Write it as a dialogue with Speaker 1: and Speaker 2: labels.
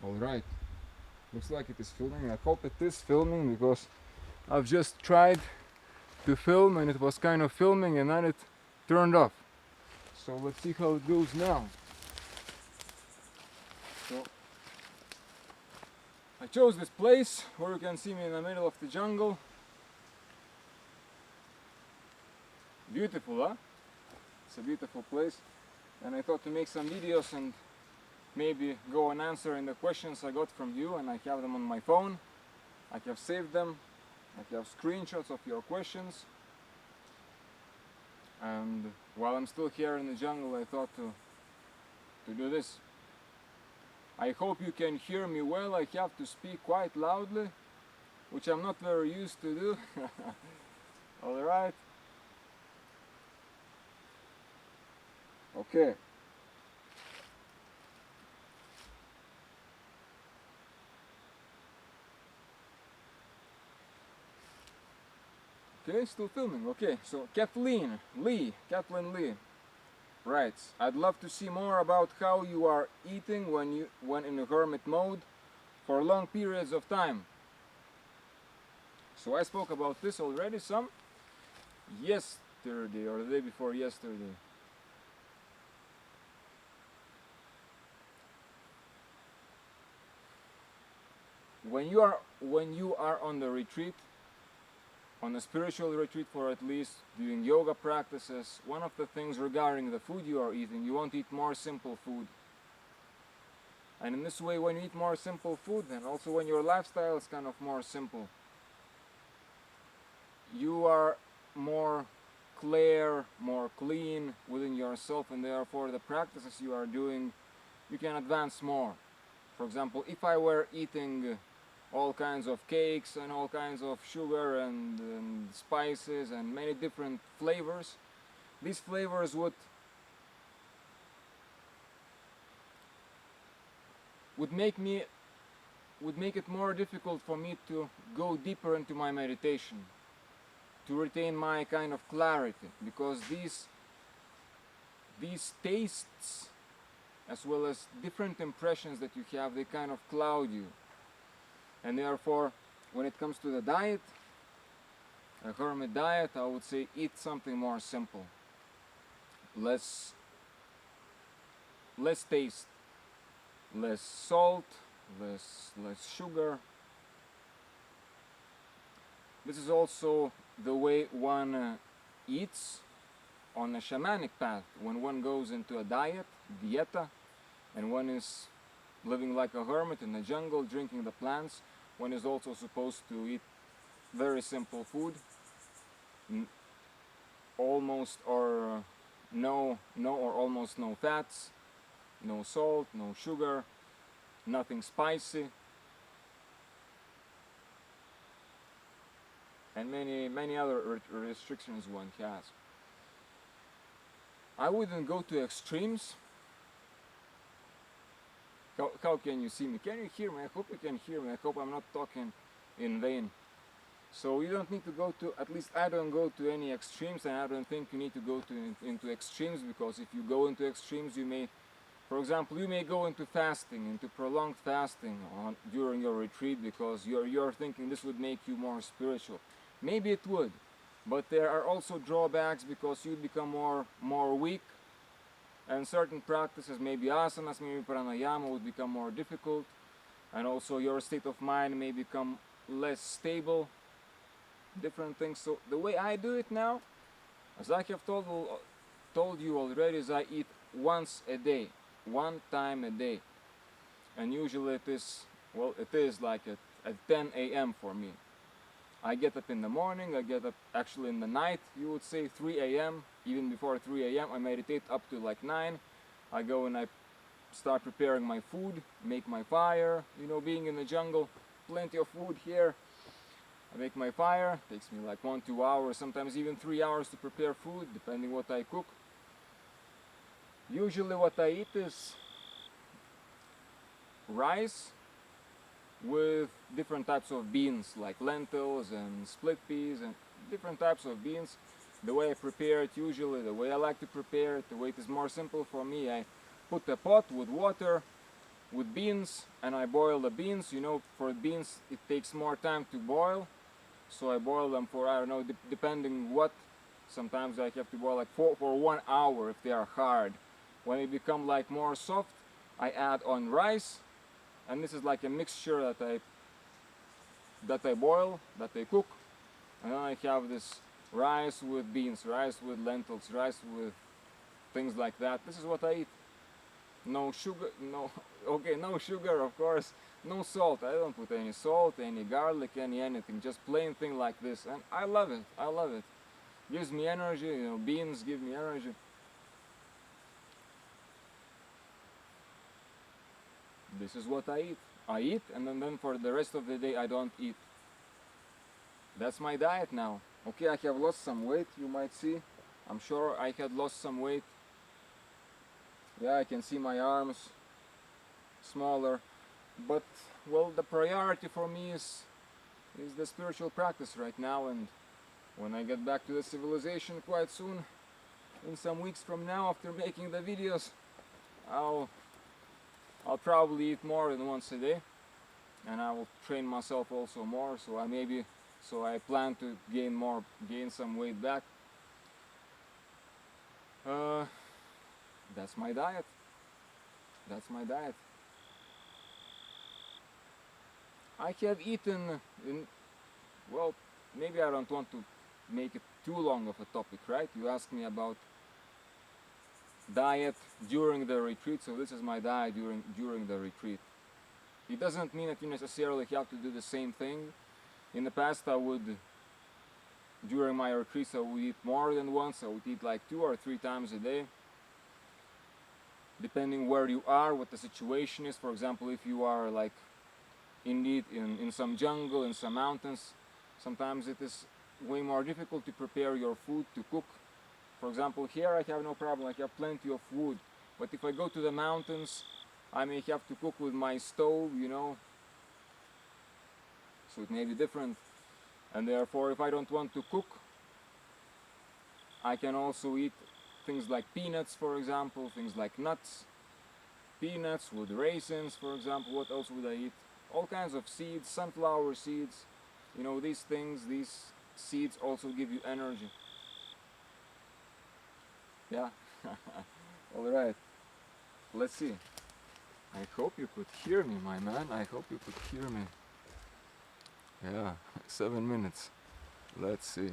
Speaker 1: Alright, looks like it is filming. I hope it is filming because I've just tried to film and it was kind of filming and then it turned off. So let's see how it goes now. So I chose this place where you can see me in the middle of the jungle. Beautiful, huh? It's a beautiful place. And I thought to make some videos and maybe go and answering the questions I got from you, and I have them on my phone. I have saved them. I have screenshots of your questions. And while I'm still here in the jungle, I thought to do this. I hope you can hear me well. I have to speak quite loudly, which I'm not very used to do. Alright. Okay. Okay, still filming. Okay, so Kathleen Lee writes, I'd love to see more about how you are eating when in a hermit mode for long periods of time. So I spoke about this already some yesterday or the day before yesterday. When you are on the retreat, on a spiritual retreat, for at least doing yoga practices, one of the things regarding the food you are eating, you want to eat more simple food. And in this way, when you eat more simple food, then also when your lifestyle is kind of more simple, you are more clear, more clean within yourself, and therefore the practices you are doing, you can advance more. For example, if I were eating all kinds of cakes and all kinds of sugar and spices and many different flavors, these flavors would make it more difficult for me to go deeper into my meditation, to retain my kind of clarity, because these tastes as well as different impressions that you have, they kind of cloud you. And therefore, when it comes to the diet, a hermit diet, I would say eat something more simple. Less taste, less salt, less sugar. This is also the way one eats on a shamanic path. When one goes into a dieta, and one is living like a hermit in the jungle, drinking the plants, one is also supposed to eat very simple food, almost or no or almost no fats, no salt, no sugar, nothing spicy, and many other restrictions one has. I wouldn't go to extremes. How can you see me? Can you hear me? I hope you can hear me. I hope I'm not talking in vain. So you don't need to go to, at least I don't go to any extremes, and I don't think you need to go into extremes, because if you go into extremes, you may, for example, you may go into fasting, into prolonged fasting during your retreat, because you're thinking this would make you more spiritual. Maybe it would, but there are also drawbacks, because you become more weak. And certain practices, maybe asanas, maybe pranayama, would become more difficult, and also your state of mind may become less stable, different things. So the way I do it now, as I have told you already, is I eat once a day, one time a day, and usually it is like at 10 a.m. for me. I get up in the morning, I get up actually in the night, you would say 3 a.m. Even before 3 a.m. I meditate up to like 9. I go and I start preparing my food, make my fire. You know, being in the jungle, plenty of food here. I make my fire, takes me like 1-2 hours, sometimes even 3 hours to prepare food, depending what I cook. Usually what I eat is rice with different types of beans, like lentils and split peas and different types of beans. The way I prepare it, usually the way I like to prepare it, the way it is more simple for me, I put a pot with water, with beans, and I boil the beans. You know, for beans it takes more time to boil, so I boil them for, I don't know, depending what. Sometimes I have to boil like for 1 hour if they are hard. When they become like more soft, I add on rice, and this is like a mixture that I boil, that I cook, and then I have this rice with beans, rice with lentils, rice with things like that. This is what I eat. No sugar, no, okay, no sugar, of course, no salt. I don't put any salt, any garlic, anything, just plain thing like this, and I love it. I love it. Gives me energy, you know, beans give me energy. This is what I eat. I eat, and then for the rest of the day I don't eat. That's my diet now. Okay, I have lost some weight, you might see. I'm sure I had lost some weight. Yeah, I can see my arms smaller. But, well, the priority for me is the spiritual practice right now, and when I get back to the civilization quite soon, in some weeks from now, after making the videos, I'll probably eat more than once a day, and I will train myself also more. So I plan to gain some weight back. That's my diet. That's my diet. I have eaten well, maybe I don't want to make it too long of a topic, right? You asked me about diet during the retreat, so this is my diet during the retreat. It doesn't mean that you necessarily have to do the same thing. In the past, during my retreats, I would eat more than once. I would eat like 2 or 3 times a day, depending where you are, what the situation is. For example, if you are like indeed in some jungle, in some mountains, sometimes it is way more difficult to prepare your food, to cook. For example, here I have no problem, I have plenty of wood. But if I go to the mountains, I may have to cook with my stove, you know. So it may be different. And therefore, if I don't want to cook, I can also eat things like peanuts, for example, things like nuts. Peanuts with raisins, for example. What else would I eat? All kinds of seeds, sunflower seeds. You know, these seeds also give you energy. Yeah. Alright. Let's see. I hope you could hear me, my man. I hope you could hear me. Yeah, 7 minutes. Let's see.